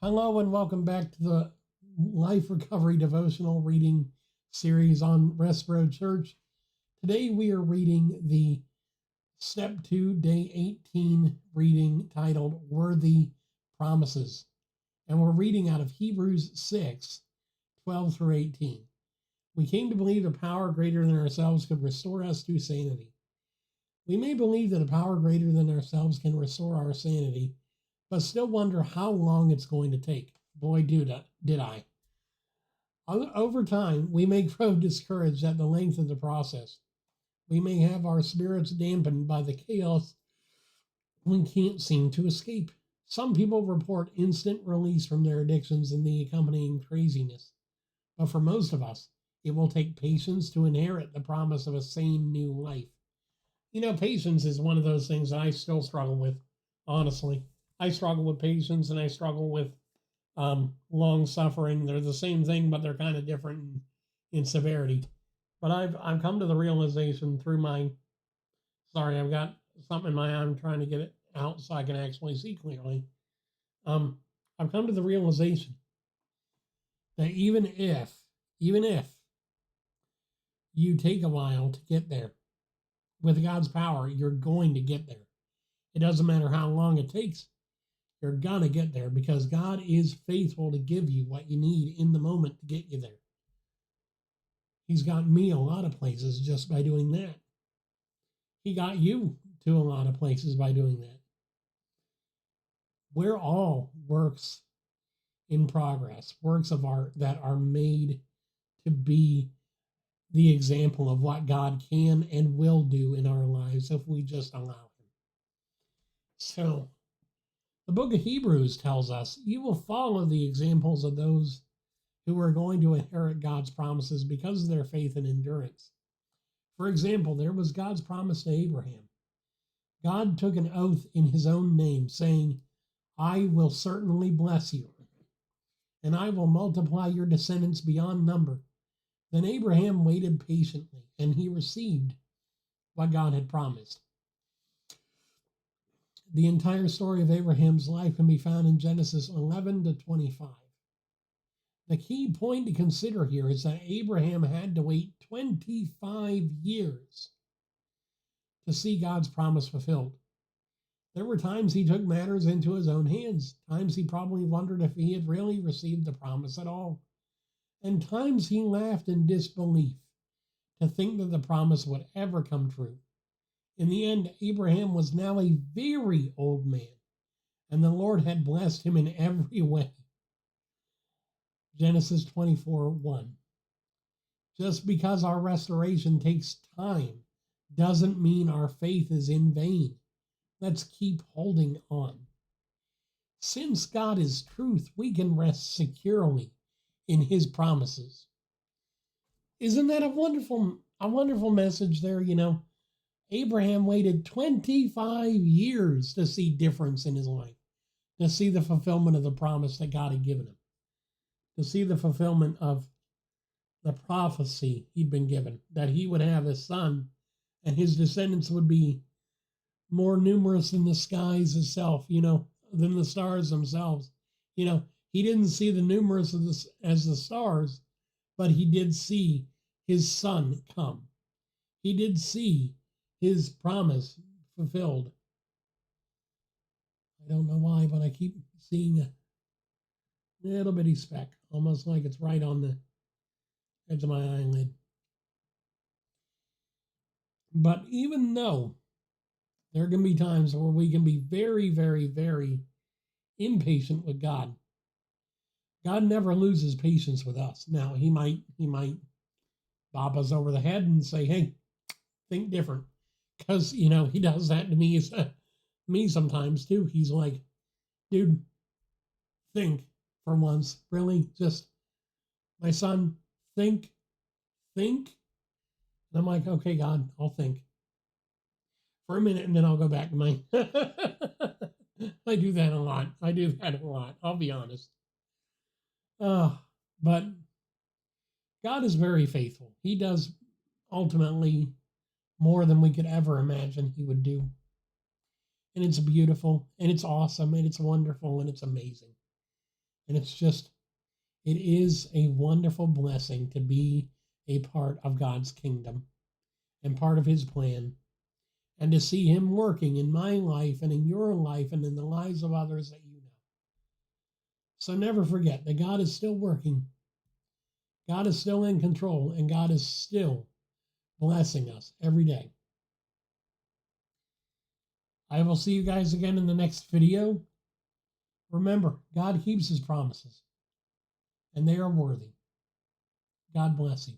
Hello and welcome back to the Life Recovery Devotional reading series on Westboro Church. Today we are reading the Step 2, Day 18 reading titled Worthy Promises. And we're reading out of Hebrews 6:12 through 18. We came to believe a power greater than ourselves could restore us to sanity. We may believe that a power greater than ourselves can restore our sanity, but still wonder how long it's going to take. Boy, did I. Over time, we may grow discouraged at the length of the process. We may have our spirits dampened by the chaos we can't seem to escape. Some people report instant release from their addictions and the accompanying craziness. But for most of us, it will take patience to inherit the promise of a sane new life. You know, patience is one of those things that I still struggle with, honestly. I struggle with patience and I struggle with long suffering. They're the same thing, but they're kind of different in severity. But I've come to the realization through my I've got something in my eye. I'm trying to get it out so I can actually see clearly. Um, I've come to the realization that even if you take a while to get there, with God's power, you're going to get there. It doesn't matter how long it takes. You're going to get there because God is faithful to give you what you need in the moment to get you there. He's gotten me a lot of places just by doing that. He got you to a lot of places by doing that. We're all works in progress, works of art that are made to be the example of what God can and will do in our lives if we just allow Him. So, the book of Hebrews tells us you will follow the examples of those who are going to inherit God's promises because of their faith and endurance. For example, there was God's promise to Abraham. God took an oath in His own name, saying, I will certainly bless you, and I will multiply your descendants beyond number. Then Abraham waited patiently, and he received what God had promised. The entire story of Abraham's life can be found in Genesis 11 to 25. The key point to consider here is that Abraham had to wait 25 years to see God's promise fulfilled. There were times he took matters into his own hands, times he probably wondered if he had really received the promise at all, and times he laughed in disbelief to think that the promise would ever come true. In the end, Abraham was now a very old man, and the Lord had blessed him in every way. Genesis 24:1. Just because our restoration takes time doesn't mean our faith is in vain. Let's keep holding on. Since God is truth, we can rest securely in His promises. Isn't that a wonderful message there, you know? Abraham waited 25 years to see difference in his life, to see the fulfillment of the promise that God had given him, to see the fulfillment of the prophecy he'd been given, that he would have a son and his descendants would be more numerous than the skies itself, than the stars themselves. He didn't see the numerous as the stars, but he did see his son come. He did see his promise fulfilled. I don't know why, but I keep seeing a little bitty speck, almost like it's right on the edge of my eyelid. But even though there can be times where we can be very, very, very impatient with God, God never loses patience with us. Now, he might bop us over the head and say, hey, think different. Because, he does that to me sometimes too. He's like, dude, think for once. Really? Just, my son, think. And I'm like, okay, God, I'll think for a minute and then I'll go back to my. I do that a lot. I'll be honest. But God is very faithful. He does ultimately more than we could ever imagine He would do. And it's beautiful, and it's awesome, and it's wonderful, and it's amazing. And it is a wonderful blessing to be a part of God's kingdom and part of his plan, and to see him working in my life and in your life and in the lives of others that you know. So never forget that God is still working, God is still in control, and God is still blessing us every day. I will see you guys again in the next video. Remember, God keeps his promises, and they are worthy. God bless you.